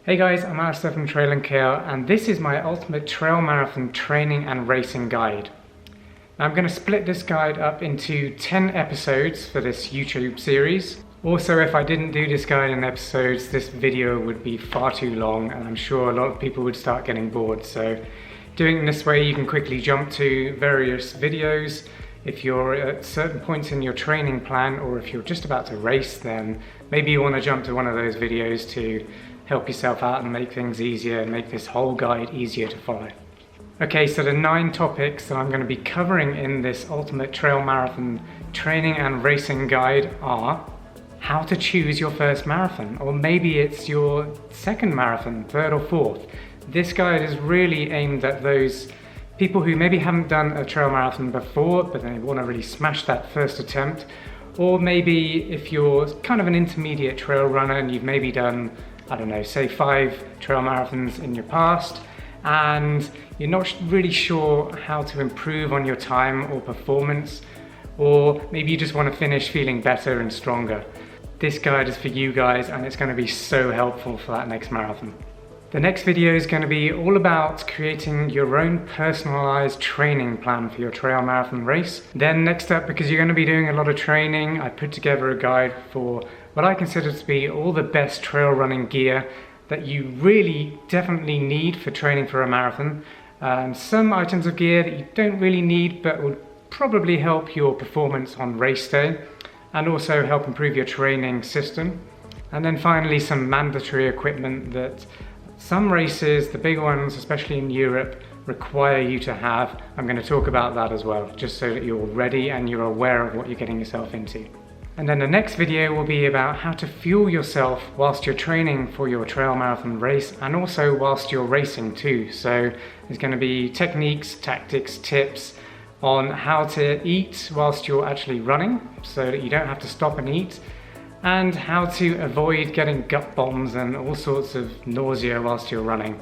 Hey guys, I'm Alastair from Trail and Kale, and this is my ultimate trail marathon training and racing guide. Now, I'm going to split this guide up into 10 episodes for this YouTube series. Also, if I didn't do this guide in episodes, this video would be far too long, and I'm sure a lot of people would start getting bored. So doing it this way, you can quickly jump to various videos. If you're at certain points in your training plan, or if you're just about to race, then maybe you want to jump to one of those videos to help yourself out and make things easier and make this whole guide easier to follow. Okay, so the 9 topics that I'm going to be covering in this ultimate trail marathon training and racing guide are how to choose your first marathon, or maybe it's your second marathon, third or fourth. This guide is really aimed at those people who maybe haven't done a trail marathon before, but they want to really smash that first attempt. Or maybe if you're kind of an intermediate trail runner and you've maybe done, I don't know, say 5 trail marathons in your past, and you're not really sure how to improve on your time or performance, or maybe you just want to finish feeling better and stronger. This guide is for you guys, and it's going to be so helpful for that next marathon. The next video is going to be all about creating your own personalized training plan for your trail marathon race. Then next up, because you're going to be doing a lot of training, I put together a guide for what I consider to be all the best trail running gear that you really definitely need for training for a marathon. Some items of gear that you don't really need but will probably help your performance on race day and also help improve your training system. And then finally, some mandatory equipment that some races, the big ones, especially in Europe, require you to have. I'm going to talk about that as well, just so that you're ready and you're aware of what you're getting yourself into. And then the next video will be about how to fuel yourself whilst you're training for your trail marathon race, and also whilst you're racing too. So there's going to be techniques, tactics, tips on how to eat whilst you're actually running, so that you don't have to stop and eat, and how to avoid getting gut bombs and all sorts of nausea whilst you're running.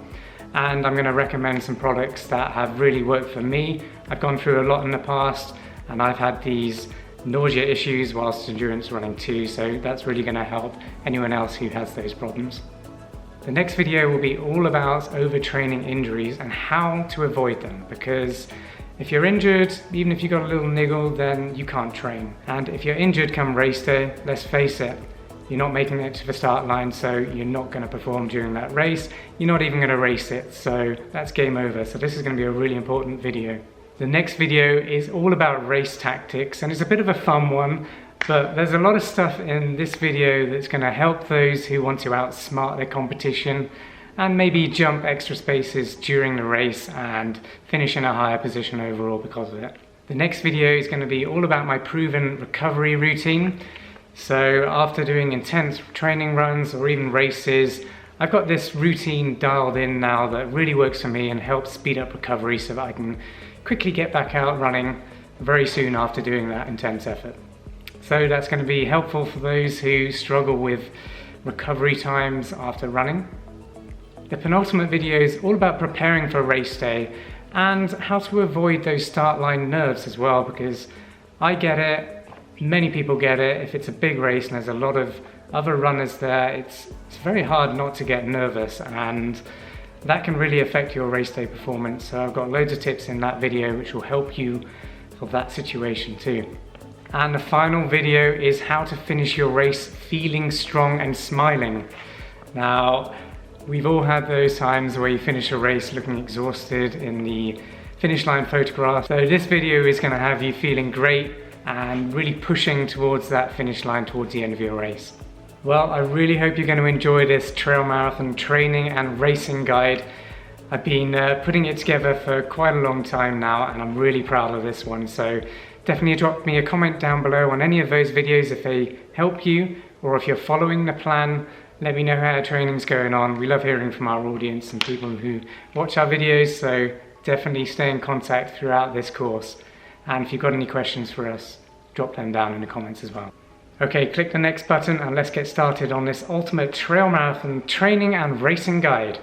And I'm going to recommend some products that have really worked for me. I've gone through a lot in the past, and I've had these nausea issues whilst endurance running too, so that's really going to help anyone else who has those problems. The next video will be all about overtraining injuries and how to avoid them, because if you're injured, even if you've got a little niggle, then you can't train. And if you're injured come race day, let's face it, you're not making it to the start line, so you're not going to perform during that race. You're not even going to race it, so that's game over. So this is going to be a really important video. The next video is all about race tactics, and it's a bit of a fun one, but there's a lot of stuff in this video that's going to help those who want to outsmart their competition and maybe jump extra spaces during the race and finish in a higher position overall because of it. The next video is going to be all about my proven recovery routine. So after doing intense training runs or even races, I've got this routine dialed in now that really works for me and helps speed up recovery so that I can quickly get back out running very soon after doing that intense effort. So that's going to be helpful for those who struggle with recovery times after running. The penultimate video is all about preparing for race day and how to avoid those start line nerves as well, because I get it, many people get it. If it's a big race and there's a lot of other runners there, it's very hard not to get nervous, and that can really affect your race day performance. So I've got loads of tips in that video which will help you for that situation too. And the final video is how to finish your race feeling strong and smiling. Now, we've all had those times where you finish a race looking exhausted in the finish line photograph. So this video is going to have you feeling great and really pushing towards that finish line towards the end of your race. Well, I really hope you're going to enjoy this trail marathon training and racing guide. I've been putting it together for quite a long time now, and I'm really proud of this one. So definitely drop me a comment down below on any of those videos if they help you, or if you're following the plan. Let me know how your training's going on. We love hearing from our audience and people who watch our videos, so definitely stay in contact throughout this course. And if you've got any questions for us, drop them down in the comments as well. Okay, click the next button and let's get started on this ultimate trail marathon training and racing guide.